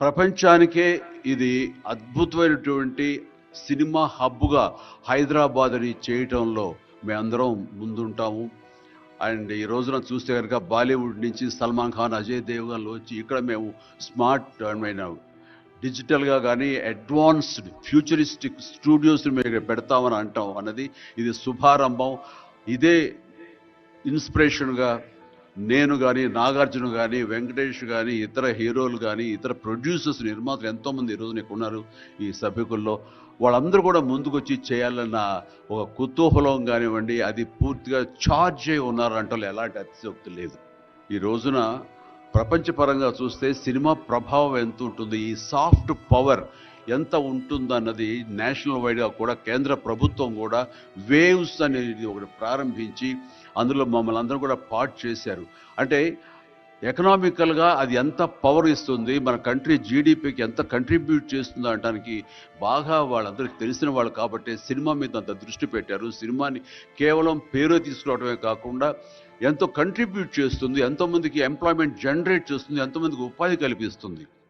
ప్రపంచానికే ఇది అద్భుతమైనటువంటి సినిమా హబ్గా హైదరాబాద్ని చేయటంలో మేమందరం ముందుంటాము. అండ్ ఈ రోజున చూస్తే కనుక బాలీవుడ్ నుంచి సల్మాన్ ఖాన్, అజయ్ దేవ్గన్లు వచ్చి ఇక్కడ మేము స్మార్ట్ అయిన డిజిటల్గా కానీ అడ్వాన్స్డ్ ఫ్యూచరిస్టిక్ స్టూడియోస్ మేము పెడతామని అంటాం అన్నది ఇది శుభారంభం. ఇదే ఇన్స్పిరేషన్గా నేను కానీ, నాగార్జున కానీ, వెంకటేష్ కానీ, ఇతర హీరోలు కానీ, ఇతర ప్రొడ్యూసర్స్, నిర్మాతలు ఎంతోమంది ఈరోజు నీకు ఉన్నారు ఈ సభ్యుకుల్లో. వాళ్ళందరూ కూడా ముందుకొచ్చి చేయాలన్న ఒక కుతూహలం కానివ్వండి, అది పూర్తిగా ఛార్జ్ అయి ఉన్నారంటే ఎలాంటి అతిశయోక్తి లేదు. ఈ రోజున ప్రపంచపరంగా చూస్తే సినిమా ప్రభావం ఎంత ఉంటుంది, ఈ సాఫ్ట్ పవర్ ఎంత ఉంటుందన్నది నేషనల్ వైడ్గా కూడా కేంద్ర ప్రభుత్వం కూడా వేవ్స్ అనేది ఒకటి ప్రారంభించి అందులో మమ్మల్ని అందరూ కూడా పార్ట్ చేశారు. అంటే ఎకనామికల్గా అది ఎంత పవర్ ఇస్తుంది, మన కంట్రీ జీడిపికి ఎంత కంట్రిబ్యూట్ చేస్తుందో అనడానికి బాగా వాళ్ళందరికీ తెలిసిన వాళ్ళు కాబట్టి సినిమా మీద అంత దృష్టి పెట్టారు. సినిమాని కేవలం పేరు తీసుకురావడమే కాకుండా ఎంతో కంట్రిబ్యూట్ చేస్తుంది, ఎంతోమందికి ఎంప్లాయ్మెంట్ జనరేట్ చేస్తుంది, ఎంతోమందికి ఉపాధి కల్పిస్తుంది.